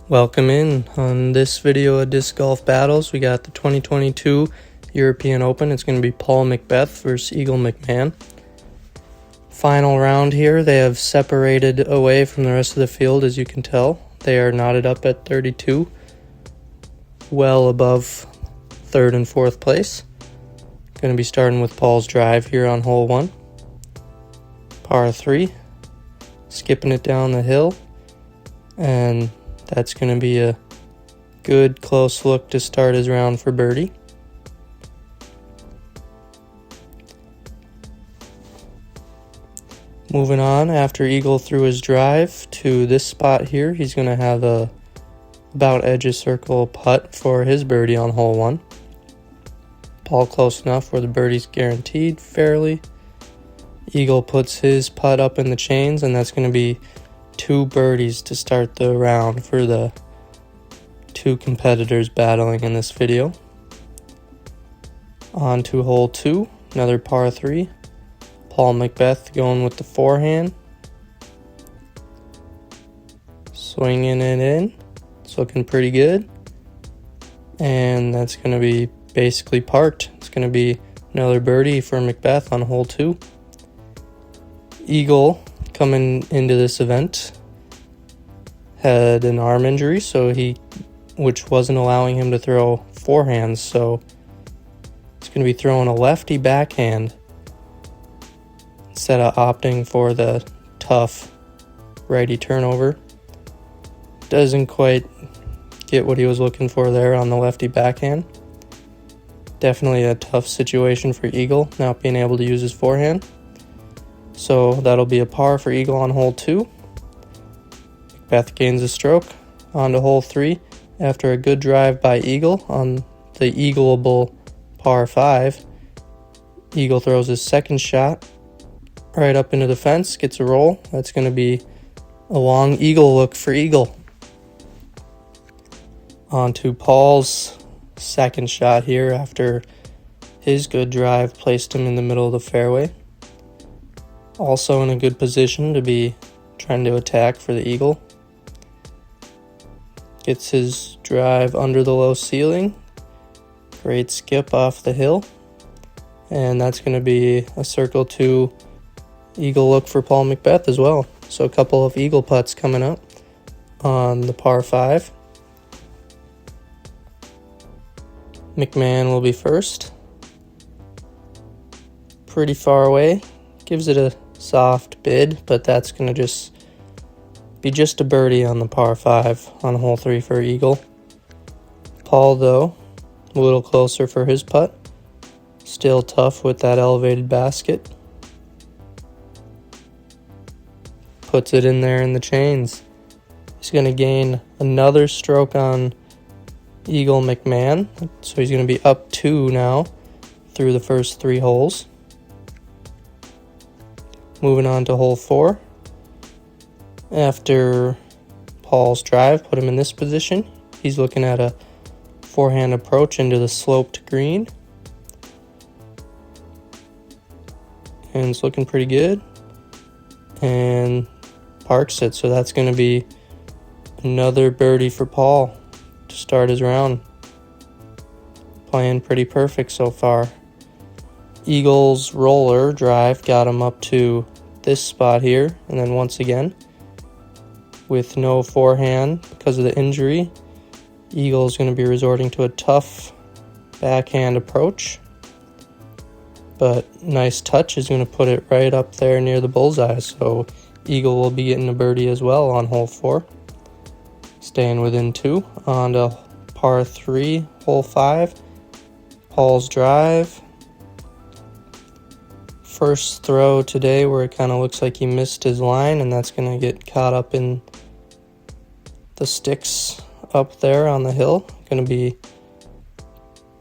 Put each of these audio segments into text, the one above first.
Welcome in. On this video of Disc Golf Battles, we got the 2022 European Open. It's going to be Paul McBeth versus Eagle McMahon. Final round here. They have separated away from the rest of the field, as you can tell. They are knotted up at 32, well above third and fourth place. Going to be starting with Paul's drive here on hole 1. Par 3. Skipping it down the hill. And that's going to be a good close look to start his round for birdie. Moving on, after Eagle threw his drive to this spot here, he's going to have a about edge of circle putt for his birdie on hole 1. Paul close enough where the birdie's guaranteed fairly. Eagle puts his putt up in the chains, and that's going to be 2 birdies to start the round for the 2 competitors battling in this video. On to hole 2, another par 3. Paul McBeth going with the forehand. Swinging it in. It's looking pretty good. And that's going to be basically parked. It's going to be another birdie for McBeth on hole 2. Eagle, coming into this event, had an arm injury, which wasn't allowing him to throw forehands, so he's going to be throwing a lefty backhand instead of opting for the tough righty turnover. Doesn't quite get what he was looking for there on the lefty backhand. Definitely a tough situation for Eagle, not being able to use his forehand. So that'll be a par for Eagle on hole 2. McBeth gains a stroke. On to hole 3. After a good drive by Eagle on the eagleable par 5, Eagle throws his second shot right up into the fence, gets a roll. That's going to be a long eagle look for Eagle. On to Paul's second shot here after his good drive placed him in the middle of the fairway. Also in a good position to be trying to attack for the eagle. Gets his drive under the low ceiling. Great skip off the hill. And that's going to be a circle 2 eagle look for Paul McBeth as well. So a couple of eagle putts coming up on the par 5. McMahon will be first. Pretty far away. Gives it a soft bid, but that's going to just be just a birdie on the par 5 on hole 3 for Eagle. Paul, though, a little closer for his putt. Still tough with that elevated basket. Puts it in there in the chains. He's going to gain another stroke on Eagle McMahon, so he's going to be up 2 now through the first 3 holes. Moving on to hole 4. After Paul's drive put him in this position, he's looking at a forehand approach into the sloped green. And it's looking pretty good. And parks it, so that's going to be another birdie for Paul to start his round. Playing pretty perfect so far. Eagle's roller drive got him up to this spot here, and then once again, with no forehand because of the injury, Eagle's going to be resorting to a tough backhand approach, but nice touch is going to put it right up there near the bullseye, so Eagle will be getting a birdie as well on hole 4. Staying within 2. On to par 3, hole 5. Paul's drive. First throw today where it kind of looks like he missed his line, and that's going to get caught up in the sticks up there on the hill. Going to be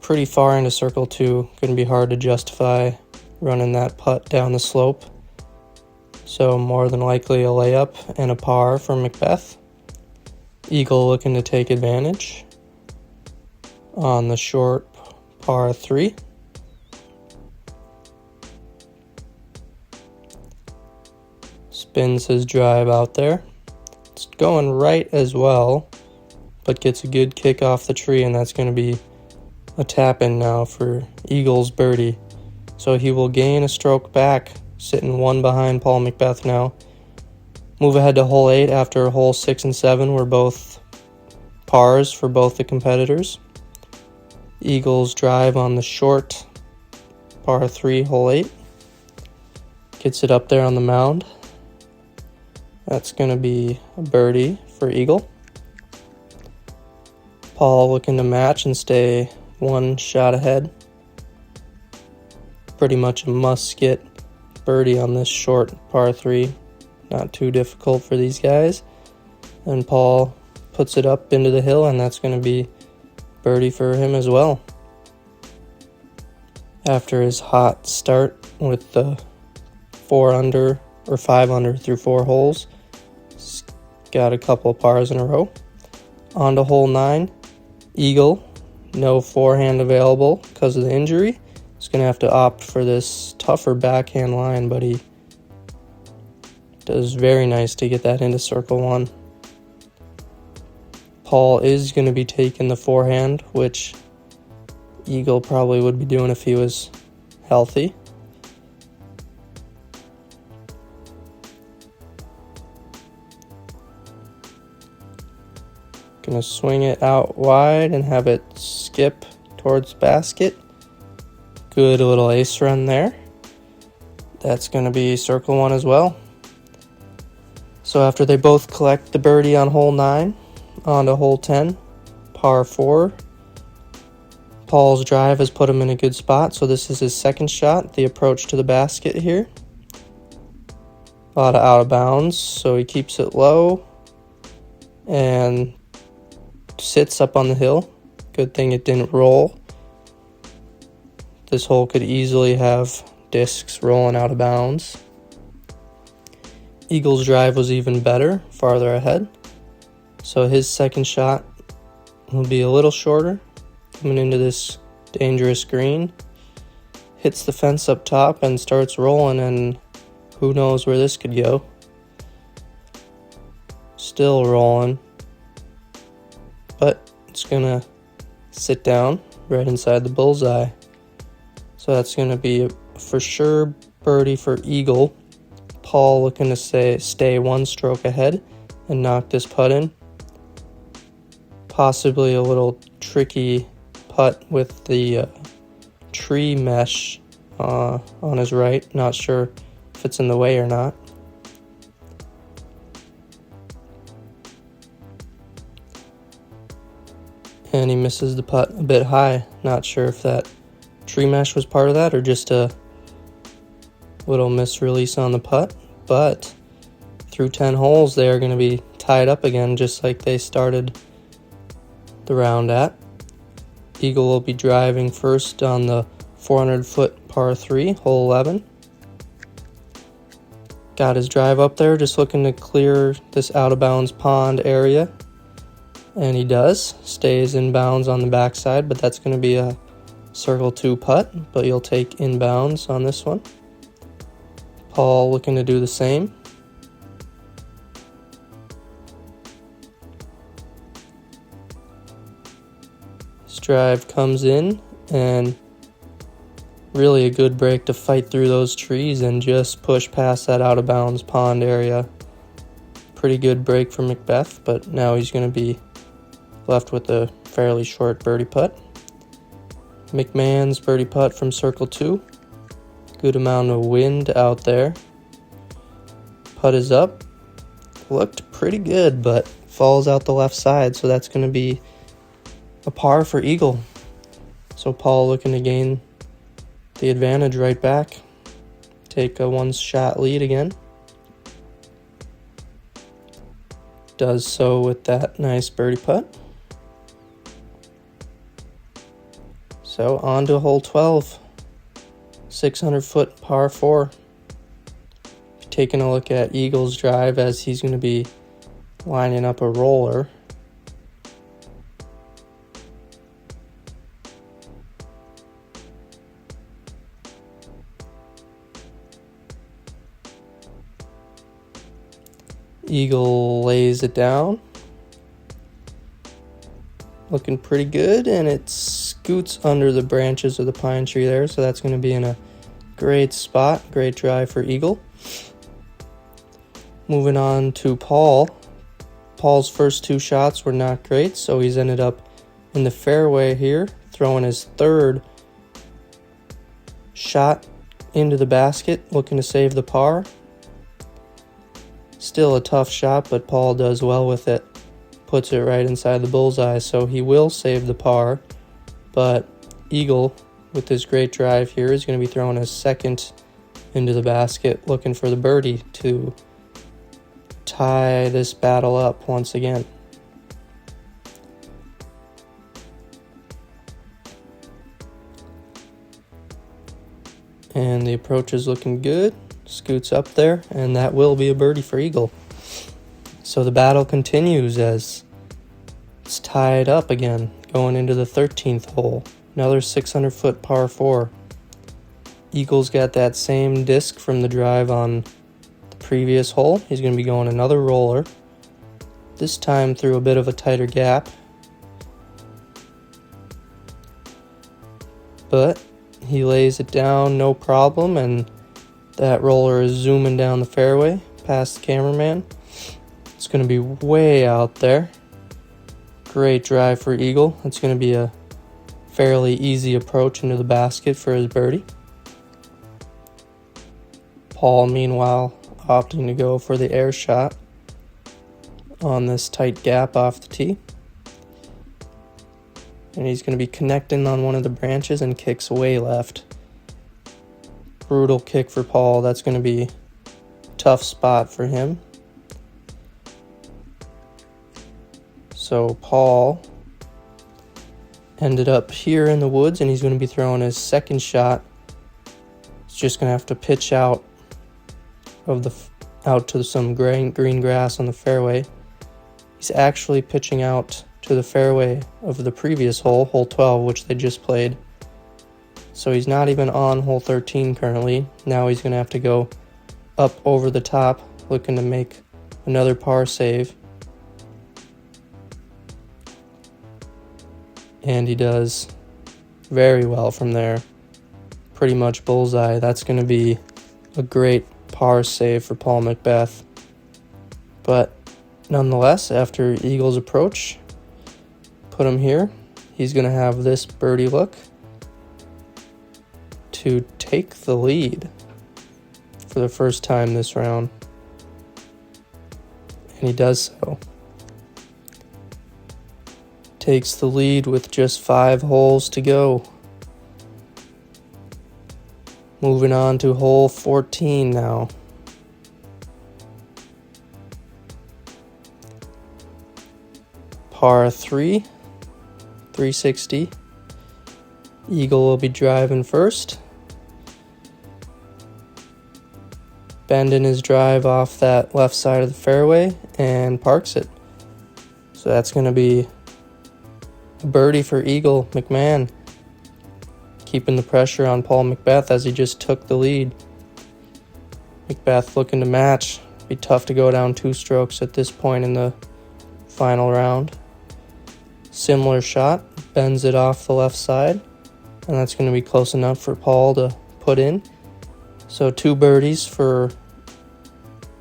pretty far into circle 2. Going to be hard to justify running that putt down the slope. So more than likely a layup and a par for McBeth. Eagle looking to take advantage on the short par 3. Spins his drive out there. It's going right as well but gets a good kick off the tree, and that's going to be a tap-in now for Eagle's birdie. So he will gain a stroke back, sitting one behind Paul McBeth now. Move ahead to hole 8 after hole 6 and 7 were both pars for both the competitors. Eagle's drive on the short par 3, hole 8. Gets it up there on the mound. That's going to be a birdie for Eagle. Paul looking to match and stay one shot ahead. Pretty much a must-get birdie on this short par 3. Not too difficult for these guys. And Paul puts it up into the hill, and that's going to be birdie for him as well. After his hot start with the 4 under or 5 under through 4 holes, he's got a couple of pars in a row. On to hole 9. Eagle, no forehand available because of the injury. He's going to have to opt for this tougher backhand line, but he does very nice to get that into circle 1. Paul is going to be taking the forehand, which Eagle probably would be doing if he was healthy. Gonna swing it out wide and have it skip towards basket. Good little ace run there. That's gonna be circle 1 as well. So after they both collect the birdie on hole 9, on to hole 10, par 4. Paul's drive has put him in a good spot, so this is his second shot, the approach to the basket here. A lot of out of bounds, so he keeps it low and sits up on the hill. Good thing it didn't roll. This hole could easily have discs rolling out of bounds. Eagle's drive was even better, farther ahead. So his second shot will be a little shorter, coming into this dangerous green. Hits the fence up top and starts rolling, and who knows where this could go. Still rolling, but it's gonna sit down right inside the bullseye. So that's gonna be for sure birdie for Eagle. Paul looking to stay one stroke ahead and knock this putt in. Possibly a little tricky putt with the tree mesh on his right. Not sure if it's in the way or not. And he misses the putt a bit high. Not sure if that tree mesh was part of that or just a little misrelease on the putt. But through 10 holes, they are going to be tied up again, just like they started the round at. Eagle will be driving first on the 400-foot par 3, hole 11. Got his drive up there, just looking to clear this out-of-bounds pond area. And he does. Stays in bounds on the backside, but that's going to be a circle 2 putt, but you'll take inbounds on this one. Paul looking to do the same. His drive comes in, and really a good break to fight through those trees and just push past that out-of-bounds pond area. Pretty good break for McBeth, but now he's going to be left with a fairly short birdie putt. McMahon's birdie putt from circle 2. Good amount of wind out there. Putt is up. Looked pretty good, but falls out the left side, so that's going to be a par for Eagle. So Paul looking to gain the advantage right back. Take a one-shot lead again. Does so with that nice birdie putt. So on to hole 12. 600-foot par 4. Taking a look at Eagle's drive as he's going to be lining up a roller. Eagle lays it down. looking pretty good, and it scoots under the branches of the pine tree there, so that's going to be in a great spot. Great drive for eagle. Moving on to Paul. Paul's first two shots were not great, so he's ended up in the fairway here, throwing his third shot into the basket, looking to save the par. Still a tough shot, but Paul does well with it. Puts it right inside the bullseye, so he will save the par. But eagle, with his great drive here, is going to be throwing his second into the basket, looking for the birdie to tie this battle up once again. And the approach is looking good. Scoots up there, and that will be a birdie for eagle. So the battle continues as it's tied up again, going into the 13th hole. Another 600-foot par 4. Eagle's got that same disc from the drive on the previous hole. He's going to be going another roller, this time through a bit of a tighter gap. But he lays it down no problem, and that roller is zooming down the fairway past the cameraman. It's going to be way out there. Great drive for eagle. It's going to be a fairly easy approach into the basket for his birdie. Paul, meanwhile, opting to go for the air shot on this tight gap off the tee. And he's going to be connecting on one of the branches and kicks way left. Brutal kick for Paul. That's going to be a tough spot for him. So Paul ended up here in the woods, and he's going to be throwing his second shot. He's just going to have to pitch out to some green grass on the fairway. He's actually pitching out to the fairway of the previous hole, hole 12, which they just played. So he's not even on hole 13 currently. Now he's going to have to go up over the top, looking to make another par save. And he does very well from there. Pretty much bullseye. That's going to be a great par save for Paul McBeth. But nonetheless, after eagle's approach, put him here. He's going to have this birdie look to take the lead for the first time this round. And he does so. Takes the lead with just 5 holes to go. Moving on to hole 14 now. Par 3, 360. Eagle will be driving first. Bending his drive off that left side of the fairway and parks it. So that's going to be a birdie for eagle. McMahon keeping the pressure on Paul McBeth as he just took the lead. McBeth looking to match. Be tough to go down 2 strokes at this point in the final round. Similar shot, bends it off the left side, and that's going to be close enough for Paul to put in. So 2 birdies for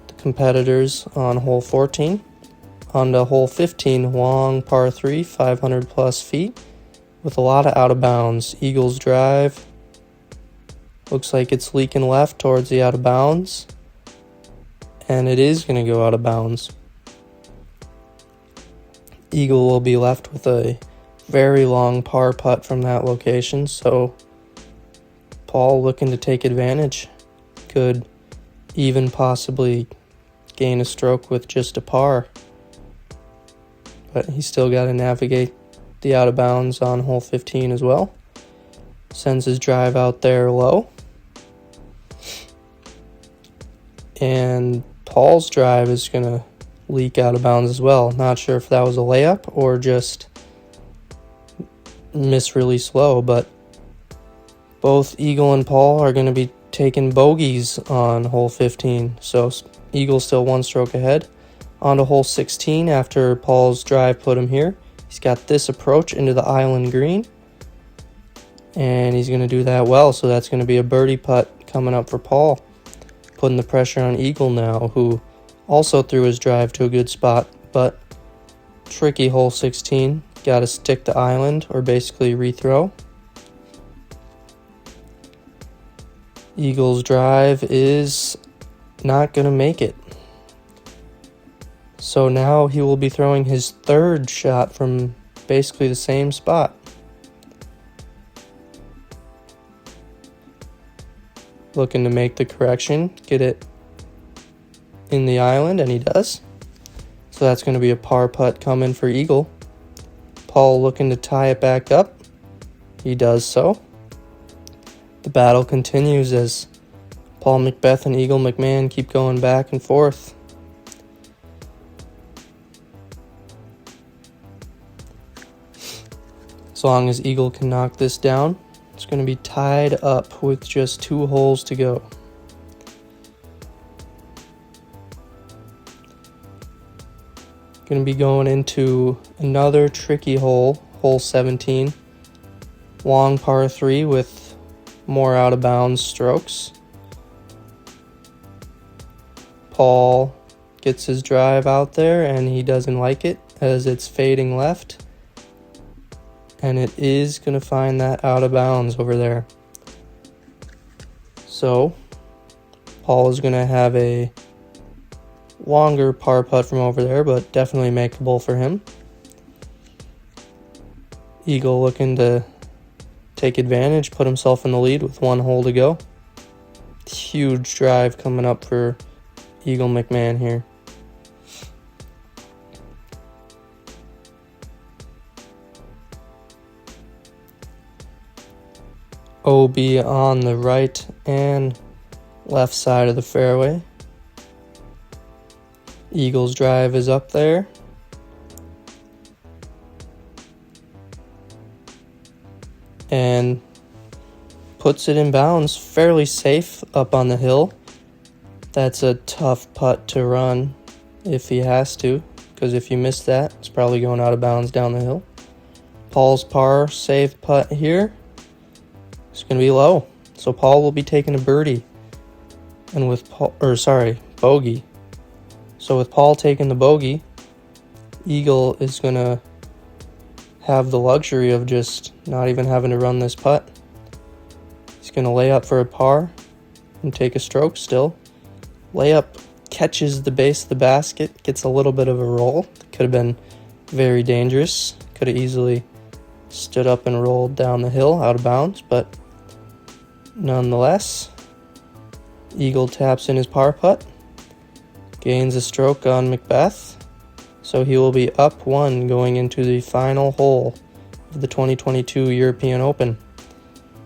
the competitors on hole 14. On to hole 15, long par 3, 500 plus feet, with a lot of out of bounds. Eagle's drive looks like it's leaking left towards the out of bounds, and it is going to go out of bounds. Eagle will be left with a very long par putt from that location, so Paul looking to take advantage. Could even possibly gain a stroke with just a par. But he's still got to navigate the out of bounds on hole 15 as well. Sends his drive out there low. And Paul's drive is going to leak out of bounds as well. Not sure if that was a layup or just misrelease low, but both Eagle and Paul are going to be taking bogeys on hole 15. So Eagle still 1 stroke ahead. On to hole 16 after Paul's drive put him here. He's got this approach into the island green, and he's going to do that well, so that's going to be a birdie putt coming up for Paul, putting the pressure on Eagle now, who also threw his drive to a good spot, but tricky hole 16. Got to stick to island or basically rethrow. Eagle's drive is not going to make it. So now he will be throwing his third shot from basically the same spot. Looking to make the correction, get it in the island, and he does. So that's going to be a par putt coming for Eagle. Paul looking to tie it back up. He does so. The battle continues as Paul McBeth and Eagle McMahon keep going back and forth. As long as Eagle can knock this down, it's going to be tied up with just 2 holes to go. Going to be going into another tricky hole, hole 17. Long par 3 with more out of bounds strokes. Paul gets his drive out there and he doesn't like it as it's fading left. And it is going to find that out of bounds over there. So, Paul is going to have a longer par putt from over there, but definitely makeable for him. Eagle looking to take advantage, put himself in the lead with 1 hole to go. Huge drive coming up for Eagle McMahon here. OB on the right and left side of the fairway. Eagle's drive is up there. And puts it in bounds, fairly safe up on the hill. That's a tough putt to run if he has to, because if you miss that, it's probably going out of bounds down the hill. Paul's par save putt here. It's going to be low. So Paul will be taking a birdie. And with bogey. So with Paul taking the bogey, Eagle is going to have the luxury of just not even having to run this putt. He's going to lay up for a par and take a stroke still. Layup catches the base of the basket, gets a little bit of a roll. Could have been very dangerous. Could have easily stood up and rolled down the hill out of bounds, but nonetheless, Eagle taps in his par putt, gains a stroke on McBeth, so he will be up 1 going into the final hole of the 2022 European Open.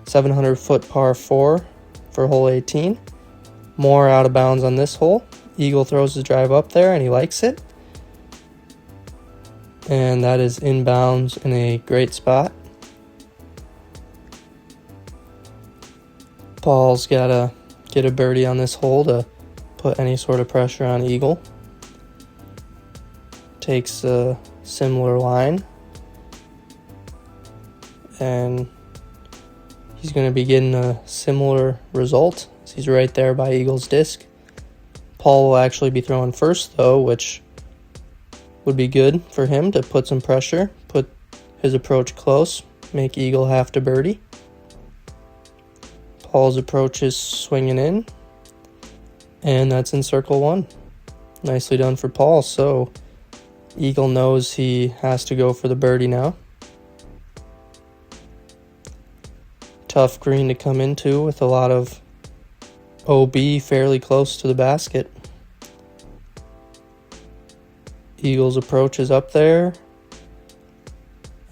700-foot par 4 for hole 18. More out of bounds on this hole. Eagle throws his drive up there and he likes it. And that is inbounds in a great spot. Paul's got to get a birdie on this hole to put any sort of pressure on Eagle. Takes a similar line. And he's going to be getting a similar result. He's right there by Eagle's disc. Paul will actually be throwing first though, which would be good for him to put some pressure, put his approach close, make Eagle have to birdie. Paul's approach is swinging in, and that's in circle 1. Nicely done for Paul. So Eagle knows he has to go for the birdie now. Tough green to come into with a lot of OB fairly close to the basket. Eagle's approach is up there,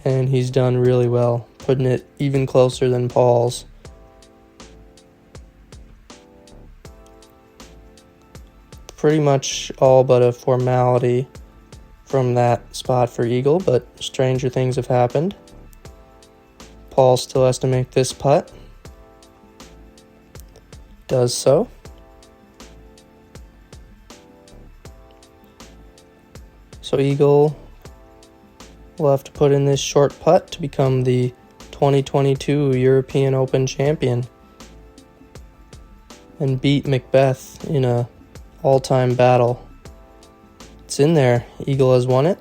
and he's done really well, putting it even closer than Paul's. Pretty much all but a formality from that spot for Eagle, but stranger things have happened. Paul still has to make this putt. Does so. So Eagle will have to put in this short putt to become the 2022 European Open champion and beat McBeth in a all-time battle. It's in there. Eagle has won it.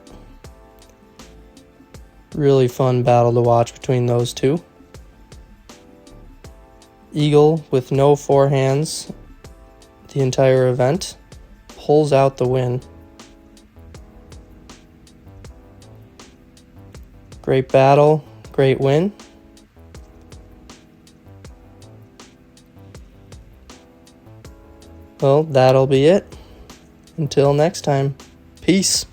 Really fun battle to watch between those two. Eagle, with no forehands the entire event, pulls out the win. Great battle, great win. Well, that'll be it. Until next time, peace.